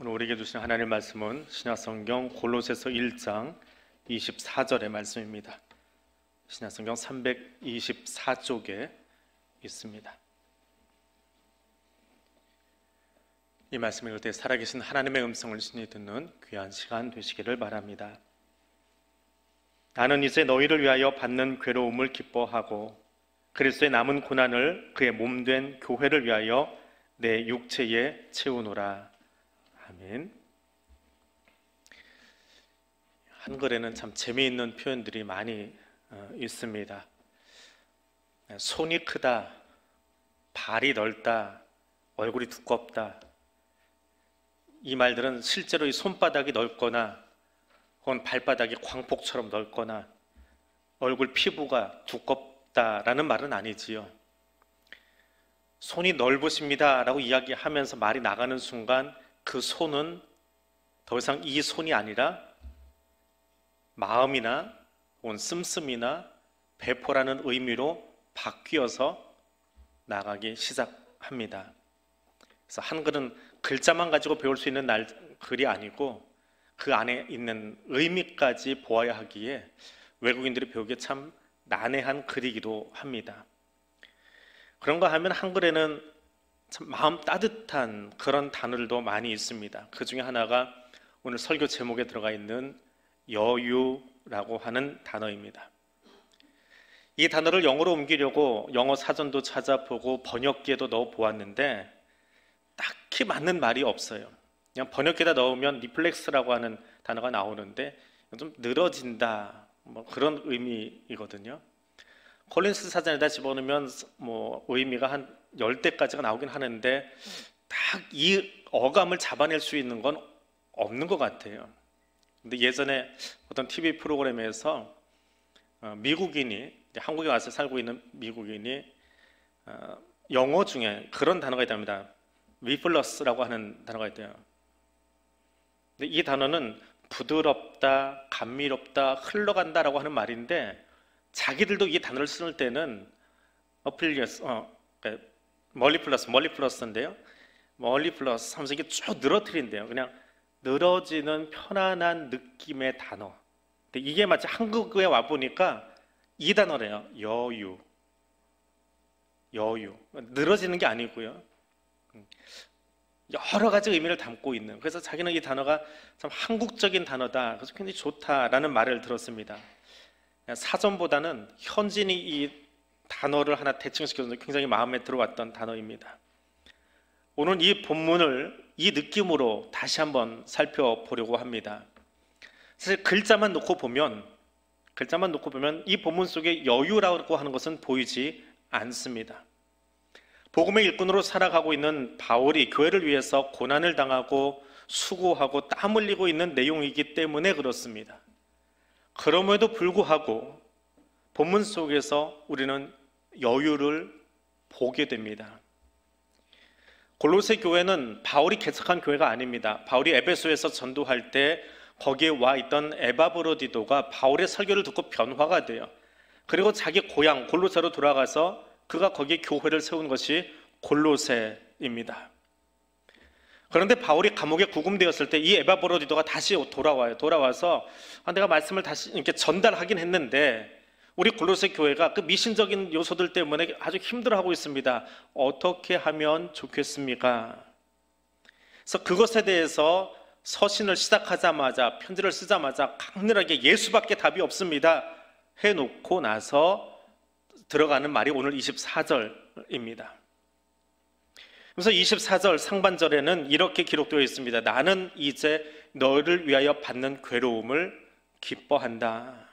오늘 우리에게 주신 하나님의 말씀은 신약성경 골로새서 1장 24절의 말씀입니다. 신약성경 324쪽에 있습니다. 이 말씀을 읽을 때 살아계신 하나님의 음성을 신이 듣는 귀한 시간 되시기를 바랍니다. 나는 이제 너희를 위하여 받는 괴로움을 기뻐하고 그리스도의 남은 고난을 그의 몸된 교회를 위하여 내 육체에 채우노라. 아멘. 한글에는 참 재미있는 표현들이 많이 있습니다. 손이 크다, 발이 넓다, 얼굴이 두껍다. 이 말들은 실제로 이 손바닥이 넓거나 혹은 발바닥이 광폭처럼 넓거나 얼굴 피부가 두껍다라는 말은 아니지요. 손이 넓으십니다 라고 이야기하면서 말이 나가는 순간 그 손은 더 이상 이 손이 아니라 마음이나 혹은 씀씀이나 배포라는 의미로 바뀌어서 나가기 시작합니다. 그래서 한글은 글자만 가지고 배울 수 있는 글이 아니고 그 안에 있는 의미까지 보아야 하기에 외국인들이 배우기에 참 난해한 글이기도 합니다. 그런가 하면 한글에는 참 마음 따뜻한 그런 단어들도 많이 있습니다. 그 중에 하나가 오늘 설교 제목에 들어가 있는 여유라고 하는 단어입니다. 이 단어를 영어로 옮기려고 영어 사전도 찾아보고 번역기에도 넣어보았는데 딱히 맞는 말이 없어요. 그냥 번역기에다 넣으면 리플렉스라고 하는 단어가 나오는데 좀 늘어진다 뭐 그런 의미이거든요. 콜린스 사전에다 집어넣으면 의미가 한 10대까지가 나오긴 하는데 딱 이 어감을 잡아낼 수 있는 건 없는 것 같아요. 근데 예전에 어떤 TV 프로그램에서 미국인이 한국에 와서 살고 있는 미국인이 영어 중에 그런 단어가 있답니다. 위플러스라고 하는 단어가 있대요. 근데 이 단어는 부드럽다, 감미롭다, 흘러간다라고 하는 말인데 자기들도 이 단어를 쓸 때는 멀리플러스인데요. 멀리플러스 하면서 이게 쭉 늘어뜨린대요. 그냥 늘어지는 편안한 느낌의 단어. 근데 이게 마치 한국에 와 보니까 이 단어래요. 여유. 늘어지는 게 아니고요. 여러 가지 의미를 담고 있는. 그래서 자기는 이 단어가 참 한국적인 단어다. 그래서 굉장히 좋다라는 말을 들었습니다. 사전보다는 현진이 이 단어를 하나 대칭시켜서 굉장히 마음에 들어왔던 단어입니다. 오늘 이 본문을 이 느낌으로 다시 한번 살펴보려고 합니다. 사실 글자만 놓고 보면 이 본문 속에 여유라고 하는 것은 보이지 않습니다. 복음의 일꾼으로 살아가고 있는 바울이 교회를 위해서 고난을 당하고 수고하고 땀 흘리고 있는 내용이기 때문에 그렇습니다. 그럼에도 불구하고 본문 속에서 우리는 여유를 보게 됩니다. 골로새 교회는 바울이 개척한 교회가 아닙니다. 바울이 에베소에서 전도할 때 거기에 와 있던 에바브로디도가 바울의 설교를 듣고 변화가 돼요. 그리고 자기 고향 골로새로 돌아가서 그가 거기에 교회를 세운 것이 골로새입니다. 그런데 바울이 감옥에 구금되었을 때 이 에바브로디도가 다시 돌아와서 내가 말씀을 다시 이렇게 전달하긴 했는데 우리 골로새 교회가 그 미신적인 요소들 때문에 아주 힘들어하고 있습니다. 어떻게 하면 좋겠습니까? 그래서 그것에 대해서 서신을 시작하자마자 편지를 쓰자마자 강렬하게 예수밖에 답이 없습니다 해놓고 나서 들어가는 말이 오늘 24절입니다. 그래서 24절 상반절에는 이렇게 기록되어 있습니다. 나는 이제 너를 위하여 받는 괴로움을 기뻐한다.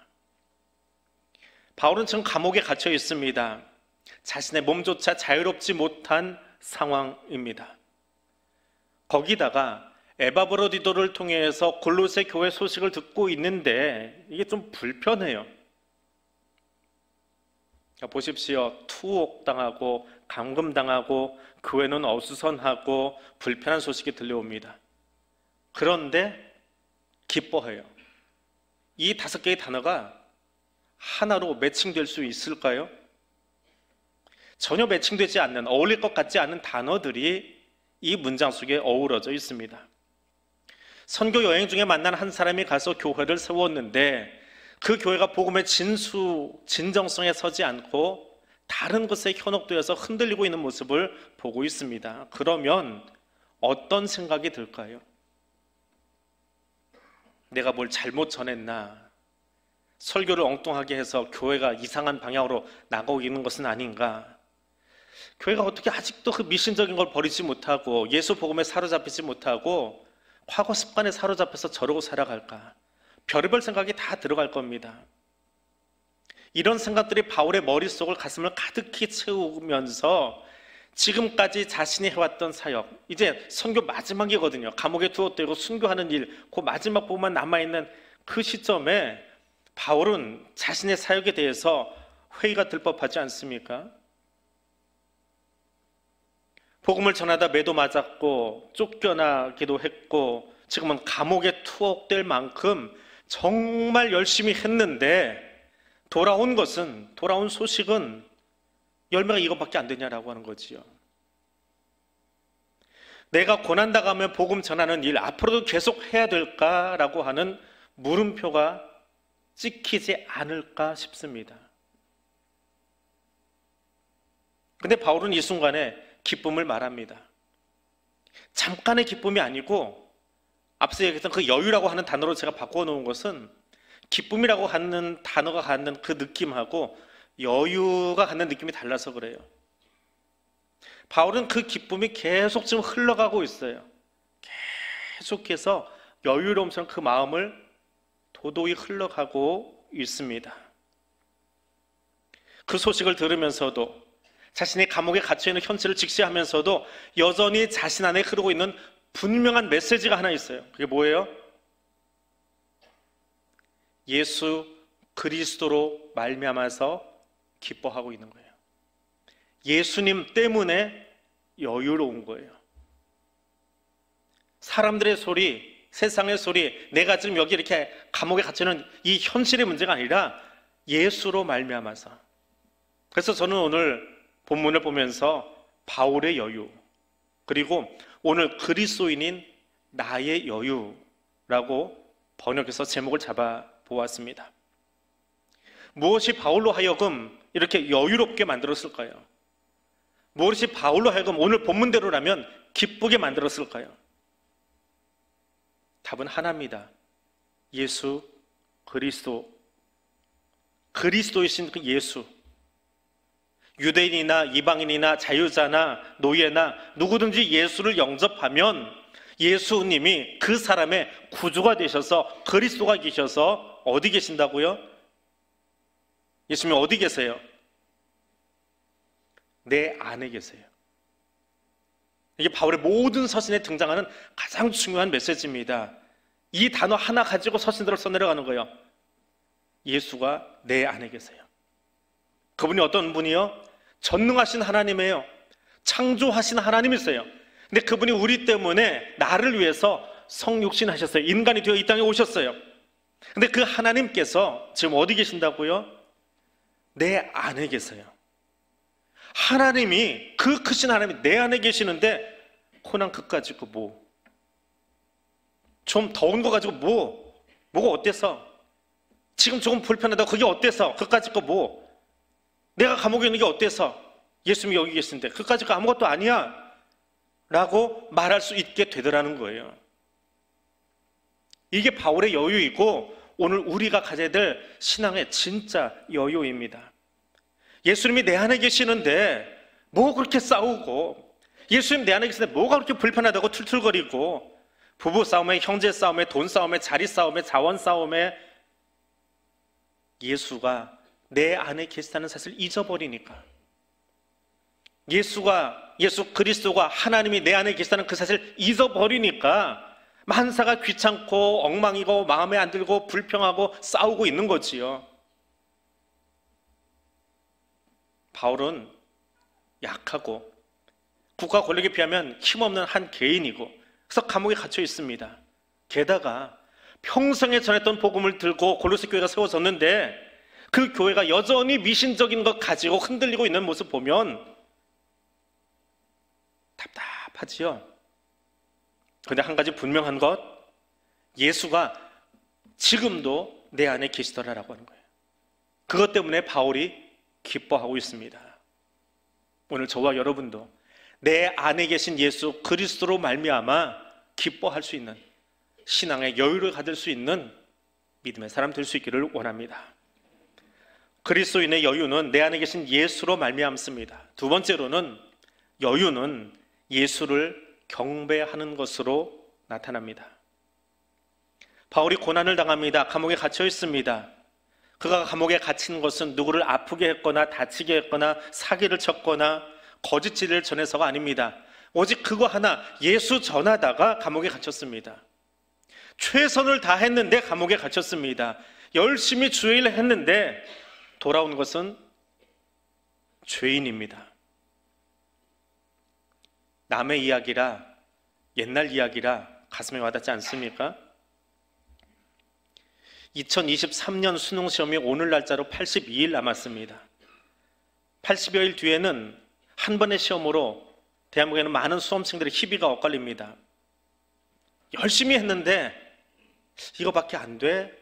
바울은 지금 감옥에 갇혀 있습니다. 자신의 몸조차 자유롭지 못한 상황입니다. 거기다가 에바브로디도를 통해서 골로새 교회 소식을 듣고 있는데 이게 좀 불편해요. 보십시오. 투옥당하고 감금당하고 교회는 어수선하고 불편한 소식이 들려옵니다. 그런데 기뻐해요. 이 5개의 단어가 하나로 매칭될 수 있을까요? 전혀 매칭되지 않는, 어울릴 것 같지 않은 단어들이 이 문장 속에 어우러져 있습니다. 선교 여행 중에 만난 한 사람이 가서 교회를 세웠는데 그 교회가 복음의 진정성에 서지 않고 다른 것에 현혹되어서 흔들리고 있는 모습을 보고 있습니다. 그러면 어떤 생각이 들까요? 내가 뭘 잘못 전했나? 설교를 엉뚱하게 해서 교회가 이상한 방향으로 나가고 있는 것은 아닌가? 교회가 어떻게 아직도 그 미신적인 걸 버리지 못하고 예수 복음에 사로잡히지 못하고 과거 습관에 사로잡혀서 저러고 살아갈까? 별의별 생각이 다 들어갈 겁니다. 이런 생각들이 바울의 머릿속을, 가슴을 가득히 채우면서 지금까지 자신이 해왔던 사역, 이제 선교 마지막이거든요. 감옥에 투옥되고 순교하는 일, 그 마지막 부분만 남아있는 그 시점에 바울은 자신의 사역에 대해서 회의가 들 법하지 않습니까? 복음을 전하다 매도 맞았고 쫓겨나기도 했고 지금은 감옥에 투옥될 만큼 정말 열심히 했는데 돌아온 소식은 열매가 이것밖에 안 되냐라고 하는 거지요. 내가 고난당하면 복음 전하는 일 앞으로도 계속 해야 될까라고 하는 물음표가 찍히지 않을까 싶습니다. 근데 바울은 이 순간에 기쁨을 말합니다. 잠깐의 기쁨이 아니고 앞서 얘기했던 그 여유라고 하는 단어로 제가 바꿔놓은 것은 기쁨이라고 하는 단어가 갖는 그 느낌하고 여유가 갖는 느낌이 달라서 그래요. 바울은 그 기쁨이 계속 지금 흘러가고 있어요. 계속해서 여유로움처럼 그 마음을 도도히 흘러가고 있습니다. 그 소식을 들으면서도 자신이 감옥에 갇혀있는 현실을 직시하면서도 여전히 자신 안에 흐르고 있는 분명한 메시지가 하나 있어요. 그게 뭐예요? 예수 그리스도로 말미암아서 기뻐하고 있는 거예요. 예수님 때문에 여유로운 거예요. 사람들의 소리, 세상의 소리, 내가 지금 여기 이렇게 감옥에 갇혀있는 이 현실의 문제가 아니라 예수로 말미암아서. 그래서 저는 오늘 본문을 보면서 바울의 여유, 그리고 오늘 그리스도인인 나의 여유라고 번역해서 제목을 잡아 보았습니다. 무엇이 바울로 하여금 이렇게 여유롭게 만들었을까요? 무엇이 바울로 하여금 오늘 본문대로라면 기쁘게 만들었을까요? 답은 하나입니다. 예수 그리스도, 그리스도이신 그 예수. 유대인이나 이방인이나 자유자나 노예나 누구든지 예수를 영접하면 예수님이 그 사람의 구주가 되셔서 그리스도가 계셔서 어디 계신다고요? 예수님이 어디 계세요? 내 안에 계세요. 이게 바울의 모든 서신에 등장하는 가장 중요한 메시지입니다. 이 단어 하나 가지고 서신들을 써내려가는 거예요. 예수가 내 안에 계세요. 그분이 어떤 분이요? 전능하신 하나님이에요. 창조하신 하나님이세요. 근데 그분이 우리 때문에 나를 위해서 성육신하셨어요. 인간이 되어 이 땅에 오셨어요. 근데 그 하나님께서 지금 어디 계신다고요? 내 안에 계세요. 하나님이, 그 크신 하나님이 내 안에 계시는데 코난 그까짓 거 뭐? 좀 더운 거 가지고 뭐가 어때서? 지금 조금 불편하다고 그게 어때서? 그까짓 거 뭐? 내가 감옥에 있는 게 어때서? 예수님이 여기 계신데 그까짓 거 아무것도 아니야 라고 말할 수 있게 되더라는 거예요. 이게 바울의 여유이고 오늘 우리가 가져야 될 신앙의 진짜 여유입니다. 예수님이 내 안에 계시는데 뭐 그렇게 싸우고, 예수님 내 안에 계시는데 뭐가 그렇게 불편하다고 툴툴거리고, 부부 싸움에, 형제 싸움에, 돈 싸움에, 자리 싸움에, 자원 싸움에, 예수가 내 안에 계시다는 사실을 잊어버리니까, 예수 그리스도가 하나님이 내 안에 계시다는 그 사실을 잊어버리니까 만사가 귀찮고 엉망이고 마음에 안 들고 불평하고 싸우고 있는 거지요. 바울은 약하고 국가 권력에 비하면 힘없는 한 개인이고, 그래서 감옥에 갇혀 있습니다. 게다가 평생에 전했던 복음을 들고 골로새 교회가 세워졌는데 그 교회가 여전히 미신적인 것 가지고 흔들리고 있는 모습 보면 답답하지요. 그런데 한 가지 분명한 것, 예수가 지금도 내 안에 계시더라라고 하는 거예요. 그것 때문에 바울이 기뻐하고 있습니다. 오늘 저와 여러분도 내 안에 계신 예수 그리스도로 말미암아 기뻐할 수 있는 신앙의 여유를 가질 수 있는 믿음의 사람 될 수 있기를 원합니다. 그리스도인의 여유는 내 안에 계신 예수로 말미암습니다. 두 번째로는 여유는 예수를 경배하는 것으로 나타납니다. 바울이 고난을 당합니다. 감옥에 갇혀 있습니다. 그가 감옥에 갇힌 것은 누구를 아프게 했거나 다치게 했거나 사기를 쳤거나 거짓 진리를 전해서가 아닙니다. 오직 그거 하나, 예수 전하다가 감옥에 갇혔습니다. 최선을 다했는데 감옥에 갇혔습니다. 열심히 주의 일을 했는데 돌아온 것은 죄인입니다. 남의 이야기라, 옛날 이야기라 가슴에 와닿지 않습니까? 2023년 수능시험이 오늘 날짜로 82일 남았습니다. 80여일 뒤에는 한 번의 시험으로 대한민국에는 많은 수험생들의 희비가 엇갈립니다. 열심히 했는데 이거밖에 안 돼?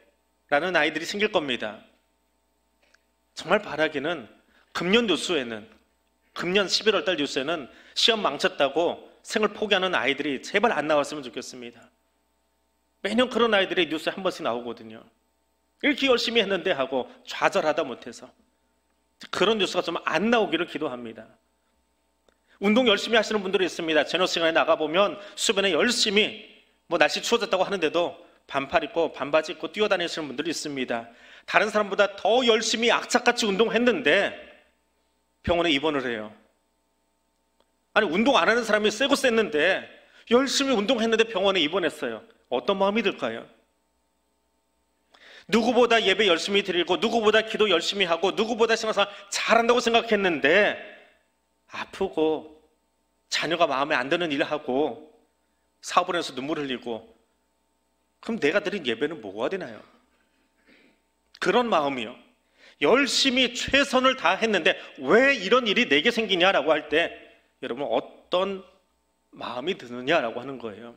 라는 아이들이 생길 겁니다. 정말 바라기는 금년 뉴스에는, 금년 11월 달 뉴스에는 시험 망쳤다고 생을 포기하는 아이들이 제발 안 나왔으면 좋겠습니다. 매년 그런 아이들이 뉴스에 한 번씩 나오거든요. 이렇게 열심히 했는데 하고 좌절하다 못해서. 그런 뉴스가 좀 안 나오기를 기도합니다. 운동 열심히 하시는 분들이 있습니다. 저녁 시간에 나가보면 수변에 열심히 날씨 추워졌다고 하는데도 반팔 입고 반바지 입고 뛰어다니시는 분들이 있습니다. 다른 사람보다 더 열심히 악착같이 운동했는데 병원에 입원을 해요. 아니, 운동 안 하는 사람이 세고 셌는데 열심히 운동했는데 병원에 입원했어요. 어떤 마음이 들까요? 누구보다 예배 열심히 드리고 누구보다 기도 열심히 하고 누구보다 신앙생활 잘한다고 생각했는데 아프고 자녀가 마음에 안 드는 일을 하고 사업을 해서 눈물 흘리고, 그럼 내가 드린 예배는 뭐가 되나요? 그런 마음이요. 열심히 최선을 다했는데 왜 이런 일이 내게 생기냐라고 할 때 여러분 어떤 마음이 드느냐라고 하는 거예요.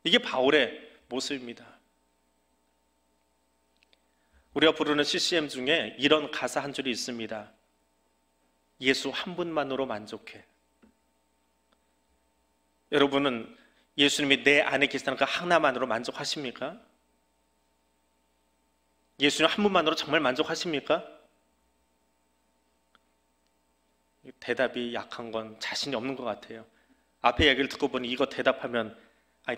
이게 바울의 모습입니다. 우리가 부르는 CCM 중에 이런 가사 한 줄이 있습니다. 예수 한 분만으로 만족해. 여러분은 예수님이 내 안에 계시다는 그 하나만으로 만족하십니까? 예수님 한 분만으로 정말 만족하십니까? 대답이 약한 건 자신이 없는 것 같아요. 앞에 얘기를 듣고 보니 이거 대답하면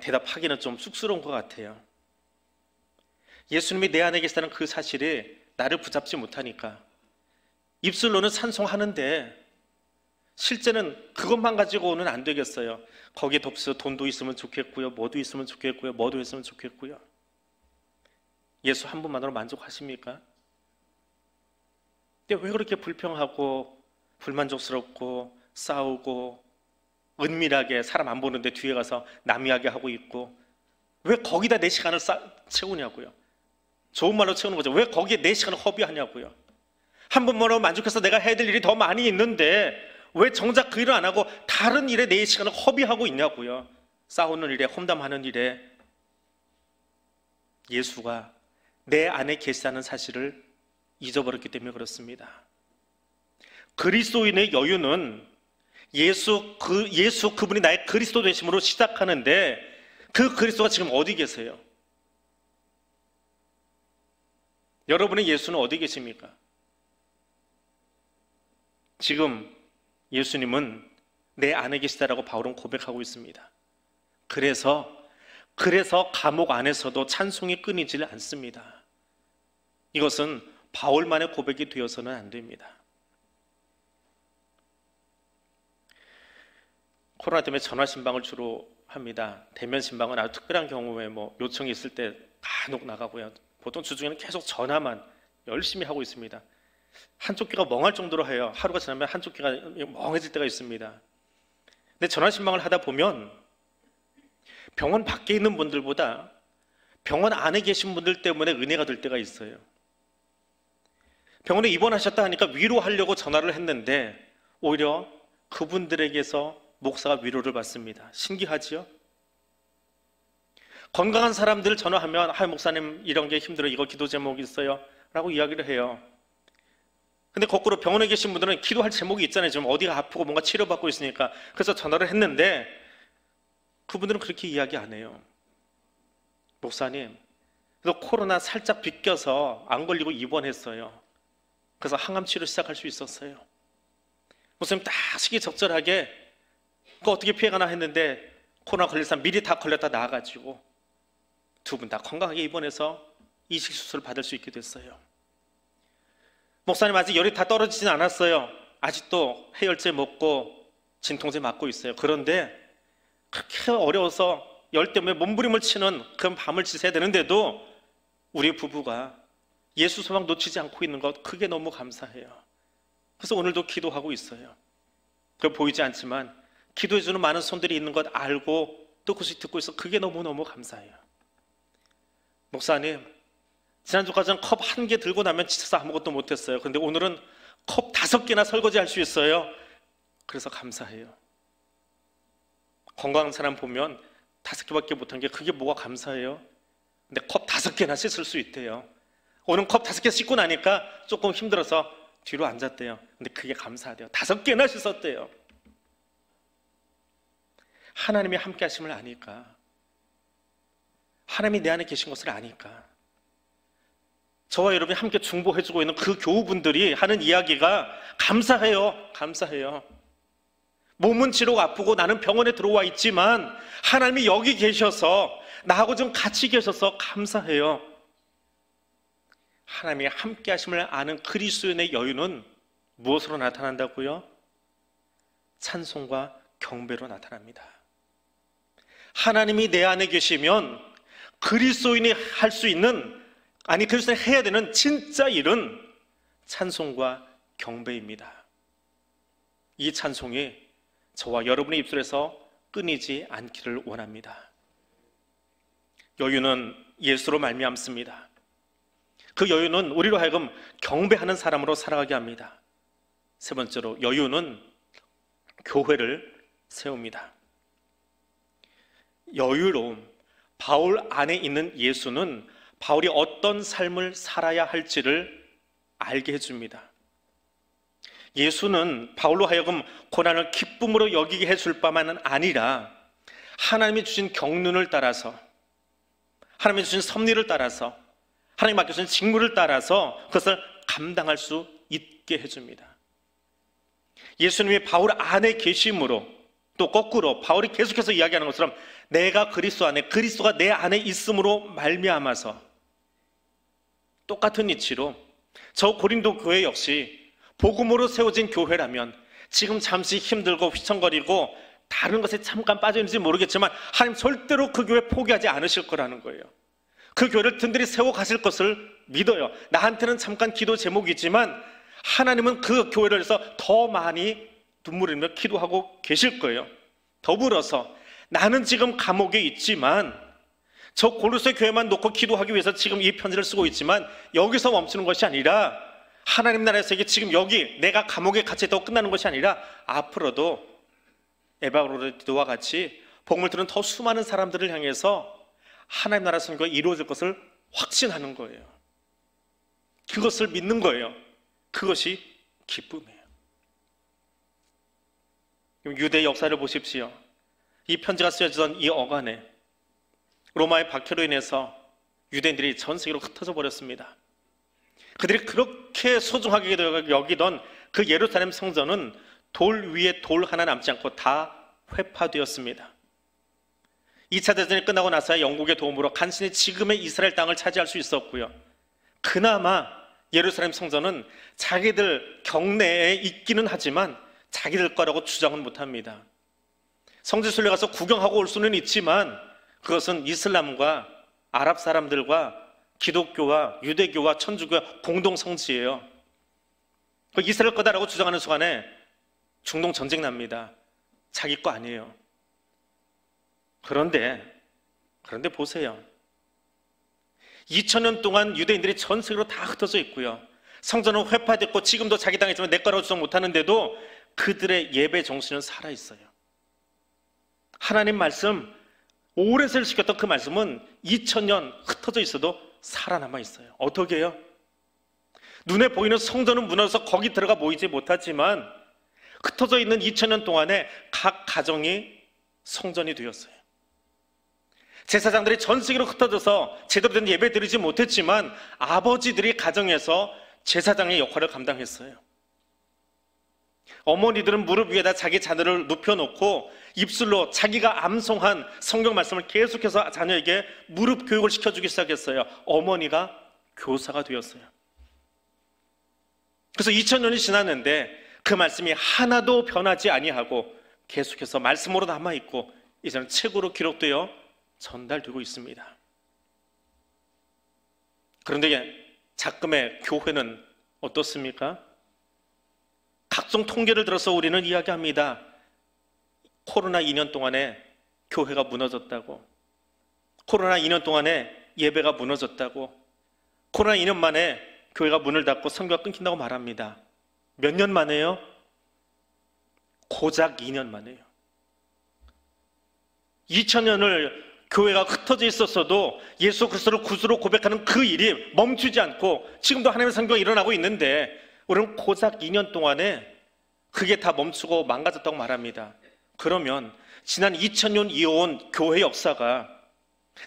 대답하기는 좀 쑥스러운 것 같아요. 예수님이 내 안에 계시다는 그 사실이 나를 붙잡지 못하니까 입술로는 찬송하는데 실제는 그것만 가지고는 안 되겠어요. 거기에 덧붙여 돈도 있으면 좋겠고요, 뭐도 있으면 좋겠고요, 뭐도 있으면 좋겠고요. 예수 한 분만으로 만족하십니까? 근데 왜 그렇게 불평하고 불만족스럽고 싸우고 은밀하게 사람 안 보는데 뒤에 가서 남 이야기 하고 있고, 왜 거기다 내 시간을 채우냐고요. 좋은 말로 채우는 거죠. 왜 거기에 내 시간을 허비하냐고요. 한 번만으로 만족해서 내가 해야 될 일이 더 많이 있는데 왜 정작 그 일을 안 하고 다른 일에 내 시간을 허비하고 있냐고요. 싸우는 일에, 험담하는 일에. 예수가 내 안에 계시다는 사실을 잊어버렸기 때문에 그렇습니다. 그리스도인의 여유는 예수 그분이 나의 그리스도 되심으로 시작하는데 그 그리스도가 지금 어디 계세요? 여러분의 예수는 어디 계십니까? 지금 예수님은 내 안에 계시다라고 바울은 고백하고 있습니다. 그래서 감옥 안에서도 찬송이 끊이질 않습니다. 이것은 바울만의 고백이 되어서는 안 됩니다. 코로나 때문에 전화 신방을 주로 합니다. 대면 신방은 아주 특별한 경우에 요청이 있을 때 간혹 나가고요. 보통 주중에는 계속 전화만 열심히 하고 있습니다. 한쪽 귀가 멍할 정도로 해요. 하루가 지나면 한쪽 귀가 멍해질 때가 있습니다. 근데 전화 신방을 하다 보면 병원 밖에 있는 분들보다 병원 안에 계신 분들 때문에 은혜가 될 때가 있어요. 병원에 입원하셨다 하니까 위로하려고 전화를 했는데 오히려 그분들에게서 목사가 위로를 받습니다. 신기하지요? 건강한 사람들 전화하면 목사님 이런 게 힘들어, 이거 기도 제목이 있어요 라고 이야기를 해요. 근데 거꾸로 병원에 계신 분들은 기도할 제목이 있잖아요. 지금 어디가 아프고 뭔가 치료받고 있으니까. 그래서 전화를 했는데 그분들은 그렇게 이야기 안 해요. 목사님, 그래서 코로나 살짝 비껴서 안 걸리고 입원했어요. 그래서 항암 치료 시작할 수 있었어요. 목사님 딱 시기적절하게 그거 어떻게 피해가나 했는데 코로나 걸릴 사람 미리 다 걸렸다 나아가지고 두 분 다 건강하게 입원해서 이식 수술을 받을 수 있게 됐어요. 목사님 아직 열이 다 떨어지진 않았어요. 아직도 해열제 먹고 진통제 맞고 있어요. 그런데 그렇게 어려워서 열 때문에 몸부림을 치는 그런 밤을 지새야 되는데도 우리 부부가 예수 소망 놓치지 않고 있는 것, 그게 너무 감사해요. 그래서 오늘도 기도하고 있어요. 그 보이지 않지만 기도해주는 많은 손들이 있는 것 알고 또 그것이 듣고 있어. 그게 너무너무 감사해요. 목사님, 지난주까지는 컵 1개 들고 나면 지쳐서 아무것도 못했어요. 그런데 오늘은 컵 5개나 설거지할 수 있어요. 그래서 감사해요. 건강한 사람 보면 5개밖에 못한 게 그게 뭐가 감사해요? 근데 컵 5개나 씻을 수 있대요. 오늘 컵 5개 씻고 나니까 조금 힘들어서 뒤로 앉았대요. 근데 그게 감사하대요. 5개나 씻었대요. 하나님이 함께 하심을 아니까, 하나님이 내 안에 계신 것을 아니까, 저와 여러분이 함께 중보해주고 있는 그 교우분들이 하는 이야기가 감사해요. 감사해요. 몸은 지록 아프고 나는 병원에 들어와 있지만 하나님이 여기 계셔서 나하고 좀 같이 계셔서 감사해요. 하나님이 함께 하심을 아는 그리스도인의 여유는 무엇으로 나타난다고요? 찬송과 경배로 나타납니다. 하나님이 내 안에 계시면 그리스도인이 할 수 있는, 아니 그리스도인이 해야 되는 진짜 일은 찬송과 경배입니다. 이 찬송이 저와 여러분의 입술에서 끊이지 않기를 원합니다. 여유는 예수로 말미암습니다. 그 여유는 우리로 하여금 경배하는 사람으로 살아가게 합니다. 세 번째로, 여유는 교회를 세웁니다. 여유로움, 바울 안에 있는 예수는 바울이 어떤 삶을 살아야 할지를 알게 해줍니다. 예수는 바울로 하여금 고난을 기쁨으로 여기게 해줄 뿐만 아니라 하나님이 주신 경륜을 따라서, 하나님이 주신 섭리를 따라서, 하나님 맡겨주신 직무를 따라서 그것을 감당할 수 있게 해줍니다. 예수님이 바울 안에 계심으로, 또 거꾸로 바울이 계속해서 이야기하는 것처럼 내가 그리스도 안에, 그리스도가 내 안에 있음으로 말미암아서, 똑같은 이치로 저 고린도 교회 역시 복음으로 세워진 교회라면 지금 잠시 힘들고 휘청거리고 다른 것에 잠깐 빠져있는지 모르겠지만 하나님 절대로 그 교회 포기하지 않으실 거라는 거예요. 그 교회를 든든히 세워가실 것을 믿어요. 나한테는 잠깐 기도 제목이지만 하나님은 그 교회를 해서 더 많이 눈물 흘리며 기도하고 계실 거예요. 더불어서 나는 지금 감옥에 있지만 저 고로새 교회만 놓고 기도하기 위해서 지금 이 편지를 쓰고 있지만 여기서 멈추는 것이 아니라 하나님 나라에서 이게 지금 여기 내가 감옥에 갇혀 있다고 끝나는 것이 아니라 앞으로도 에바브로디도와 같이 복음을 들은 더 수많은 사람들을 향해서 하나님 나라 선교가 이루어질 것을 확신하는 거예요. 그것을 믿는 거예요. 그것이 기쁨이에요. 유대 역사를 보십시오. 이 편지가 쓰여지던 이 어간에 로마의 박해로 인해서 유대인들이 전 세계로 흩어져 버렸습니다. 그들이 그렇게 소중하게 여기던 그 예루살렘 성전은 돌 위에 돌 하나 남지 않고 다 회파되었습니다. 2차 대전이 끝나고 나서야 영국의 도움으로 간신히 지금의 이스라엘 땅을 차지할 수 있었고요. 그나마 예루살렘 성전은 자기들 경내에 있기는 하지만 자기들 거라고 주장은 못합니다. 성지순례 가서 구경하고 올 수는 있지만 그것은 이슬람과 아랍 사람들과 기독교와 유대교와 천주교와 공동 성지예요. 이스라엘 거다라고 주장하는 순간에 중동 전쟁 납니다. 자기 거 아니에요. 그런데 보세요. 2000년 동안 유대인들이 전 세계로 다 흩어져 있고요. 성전은 회파됐고 지금도 자기 땅이지만 내 거라고 주장 못하는데도 그들의 예배 정신은 살아있어요. 하나님 말씀, 오래 세일시켰던 그 말씀은 2000년 흩어져 있어도 살아남아 있어요. 어떻게 해요? 눈에 보이는 성전은 무너져서 거기 들어가 모이지 못하지만 흩어져 있는 2000년 동안에 각 가정이 성전이 되었어요. 제사장들이 전 세계로 흩어져서 제대로 된 예배 드리지 못했지만 아버지들이 가정에서 제사장의 역할을 감당했어요. 어머니들은 무릎 위에다 자기 자녀를 눕혀놓고 입술로 자기가 암송한 성경 말씀을 계속해서 자녀에게 무릎 교육을 시켜주기 시작했어요. 어머니가 교사가 되었어요. 그래서 2000년이 지났는데 그 말씀이 하나도 변하지 아니하고 계속해서 말씀으로 남아있고 이제는 책으로 기록되어 전달되고 있습니다. 그런데 작금의 교회는 어떻습니까? 각종 통계를 들어서 우리는 이야기합니다. 코로나 2년 동안에 교회가 무너졌다고, 코로나 2년 동안에 예배가 무너졌다고, 코로나 2년 만에 교회가 문을 닫고 선교가 끊긴다고 말합니다. 몇 년 만에요? 고작 2년 만에요. 2000년을 교회가 흩어져 있었어도 예수 그리스도를 구주로 고백하는 그 일이 멈추지 않고 지금도 하나님의 선교가 일어나고 있는데 우리는 고작 2년 동안에 그게 다 멈추고 망가졌다고 말합니다. 그러면 지난 2000년 이어온 교회 역사가,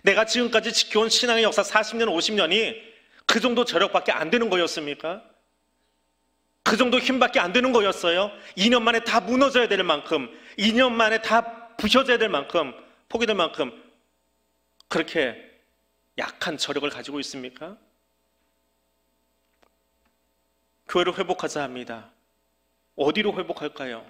내가 지금까지 지켜온 신앙의 역사 40년, 50년이 그 정도 저력밖에 안 되는 거였습니까? 그 정도 힘밖에 안 되는 거였어요? 2년 만에 다 무너져야 될 만큼, 2년 만에 다 부셔져야 될 만큼, 포기될 만큼 그렇게 약한 저력을 가지고 있습니까? 교회를 회복하자 합니다. 어디로 회복할까요?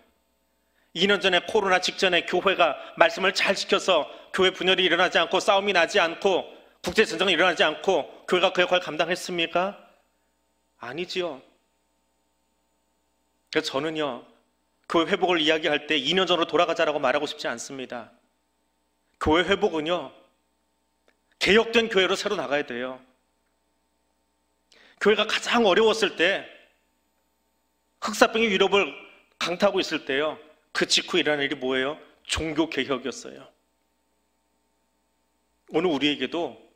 2년 전에 코로나 직전에 교회가 말씀을 잘 지켜서 교회 분열이 일어나지 않고 싸움이 나지 않고 국제전쟁이 일어나지 않고 교회가 그 역할을 감당했습니까? 아니지요. 그래서 저는요, 교회 회복을 이야기할 때 2년 전으로 돌아가자라고 말하고 싶지 않습니다. 교회 회복은요, 개혁된 교회로 새로 나가야 돼요. 교회가 가장 어려웠을 때, 흑사병이 유럽을 강타하고 있을 때요, 그 직후 일어난 일이 뭐예요? 종교개혁이었어요. 오늘 우리에게도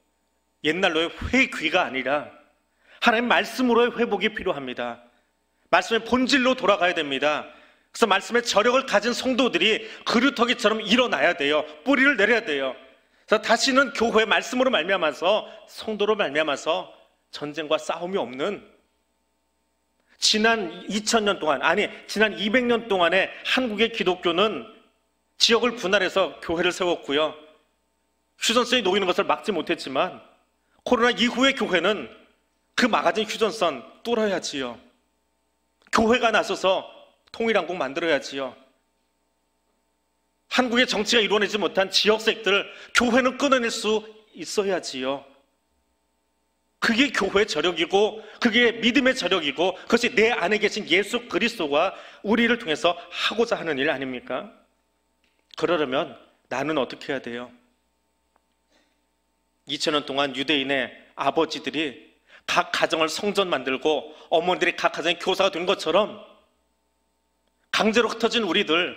옛날로의 회귀가 아니라 하나님 말씀으로의 회복이 필요합니다. 말씀의 본질로 돌아가야 됩니다. 그래서 말씀의 저력을 가진 성도들이 그루터기처럼 일어나야 돼요. 뿌리를 내려야 돼요. 그래서 다시는 교회의 말씀으로 말미암아서, 성도로 말미암아서 전쟁과 싸움이 없는, 지난 2000년 동안, 아니 지난 200년 동안에 한국의 기독교는 지역을 분할해서 교회를 세웠고요, 휴전선이 놓이는 것을 막지 못했지만 코로나 이후의 교회는 그 막아진 휴전선 뚫어야지요. 교회가 나서서 통일한국 만들어야지요. 한국의 정치가 이루어내지 못한 지역색들 교회는 끊어낼 수 있어야지요. 그게 교회의 저력이고 그게 믿음의 저력이고 그것이 내 안에 계신 예수 그리스도가 우리를 통해서 하고자 하는 일 아닙니까? 그러려면 나는 어떻게 해야 돼요? 2000년 동안 유대인의 아버지들이 각 가정을 성전 만들고 어머니들이 각 가정의 교사가 된 것처럼 강제로 흩어진 우리들,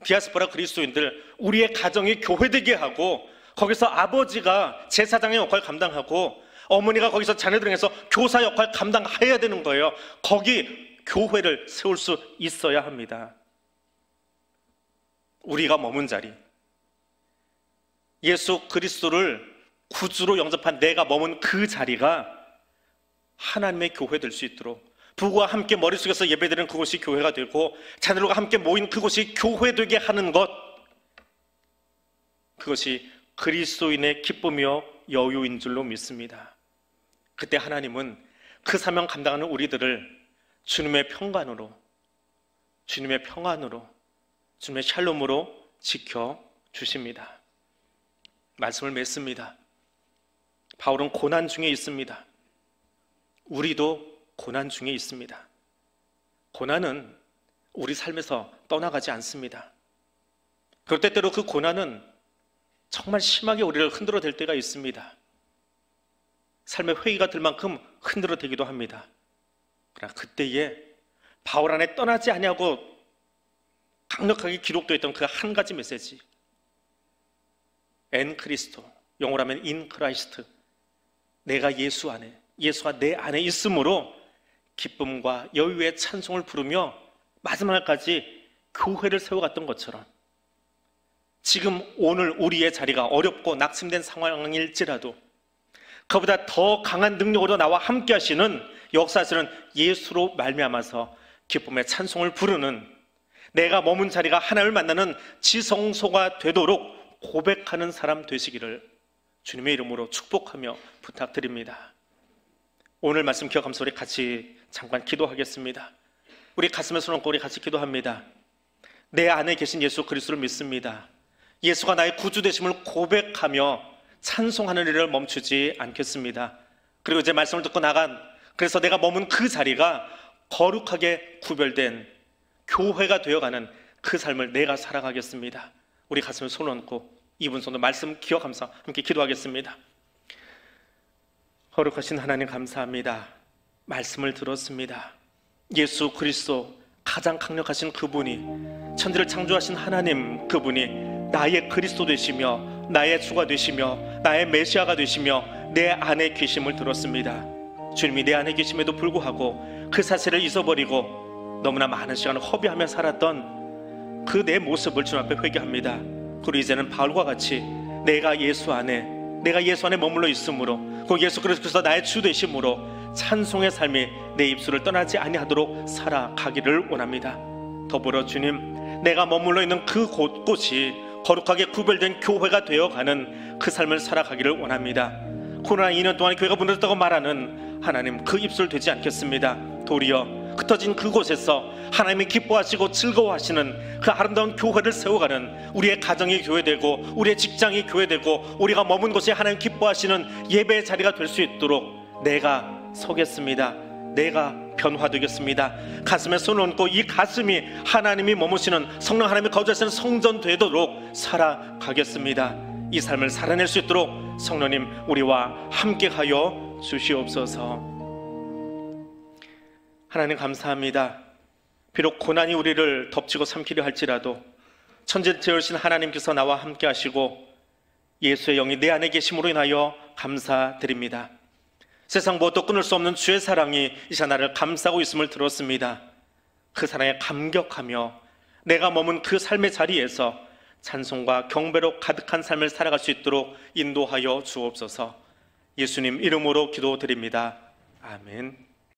디아스포라 그리스도인들, 우리의 가정이 교회되게 하고 거기서 아버지가 제사장의 역할을 감당하고 어머니가 거기서 자녀들을 해서 교사 역할을 감당해야 되는 거예요. 거기 교회를 세울 수 있어야 합니다. 우리가 머문 자리, 예수 그리스도를 구주로 영접한 내가 머문 그 자리가 하나님의 교회 될 수 있도록, 부부와 함께 머릿속에서 예배드리는 그곳이 교회가 되고 자녀들과 함께 모인 그곳이 교회 되게 하는 것, 그것이 그리스도인의 기쁨이요 여유인 줄로 믿습니다. 그때 하나님은 그 사명 감당하는 우리들을 주님의 평강으로, 주님의 평안으로, 주님의 샬롬으로 지켜주십니다. 말씀을 맺습니다. 바울은 고난 중에 있습니다. 우리도 고난 중에 있습니다. 고난은 우리 삶에서 떠나가지 않습니다. 그럴 때때로 그 고난은 정말 심하게 우리를 흔들어 댈 때가 있습니다. 삶의 회의가 들 만큼 흔들어 대기도 합니다. 그러나 그때에 바울 안에 떠나지 아니하고 강력하게 기록되어 있던 그 한 가지 메시지, 엔 크리스토, 영어로 하면 인 크라이스트, 내가 예수 안에, 예수가 내 안에 있으므로 기쁨과 여유의 찬송을 부르며 마지막까지 교회를 세워갔던 것처럼 지금 오늘 우리의 자리가 어렵고 낙심된 상황일지라도 그보다 더 강한 능력으로 나와 함께 하시는 역사하시는 예수로 말미암아서 기쁨의 찬송을 부르는, 내가 머문 자리가 하나님을 만나는 지성소가 되도록 고백하는 사람 되시기를 주님의 이름으로 축복하며 부탁드립니다. 오늘 말씀 기억하면서 우리 같이 잠깐 기도하겠습니다. 우리 가슴에 손 얹고 우리 같이 기도합니다. 내 안에 계신 예수 그리스도를 믿습니다. 예수가 나의 구주 되심을 고백하며 찬송하는 일을 멈추지 않겠습니다. 그리고 이제 말씀을 듣고 나간, 그래서 내가 머문 그 자리가 거룩하게 구별된 교회가 되어가는 그 삶을 내가 살아가겠습니다. 우리 가슴에 손 얹고 이분 손도 말씀 기억하면서 함께 기도하겠습니다. 거룩하신 하나님 감사합니다. 말씀을 들었습니다. 예수 그리스도 가장 강력하신 그분이, 천지를 창조하신 하나님 그분이 나의 그리스도 되시며 나의 주가 되시며 나의 메시아가 되시며 내 안에 계심을 들었습니다. 주님이 내 안에 계심에도 불구하고 그 사실을 잊어버리고 너무나 많은 시간을 허비하며 살았던 그 내 모습을 주님 앞에 회개합니다. 그리고 이제는 바울과 같이 내가 예수 안에 머물러 있으므로 그 예수 그리스도께서 나의 주 되심으로 찬송의 삶이 내 입술을 떠나지 아니하도록 살아가기를 원합니다. 더불어 주님, 내가 머물러 있는 그 곳곳이 거룩하게 구별된 교회가 되어가는 그 삶을 살아가기를 원합니다. 코로나 2년 동안 교회가 무너졌다고 말하는 하나님, 그 입술 되지 않겠습니다. 도리어 흩어진 그곳에서 하나님이 기뻐하시고 즐거워하시는 그 아름다운 교회를 세워가는 우리의 가정이 교회되고 우리의 직장이 교회되고 우리가 머문 곳이 하나님 기뻐하시는 예배의 자리가 될 수 있도록 내가 서겠습니다. 내가 변화되겠습니다. 가슴에 손을 얹고 이 가슴이 하나님이 머무시는, 성령 하나님이 거주하시는 성전 되도록 살아가겠습니다. 이 삶을 살아낼 수 있도록 성령님 우리와 함께하여 주시옵소서. 하나님 감사합니다. 비록 고난이 우리를 덮치고 삼키려 할지라도 천지되으신 하나님께서 나와 함께 하시고 예수의 영이 내 안에 계심으로 인하여 감사드립니다. 세상 무엇도 끊을 수 없는 주의 사랑이 이제 나를 감싸고 있음을 들었습니다. 그 사랑에 감격하며 내가 머문 그 삶의 자리에서 찬송과 경배로 가득한 삶을 살아갈 수 있도록 인도하여 주옵소서. 예수님 이름으로 기도드립니다. 아멘.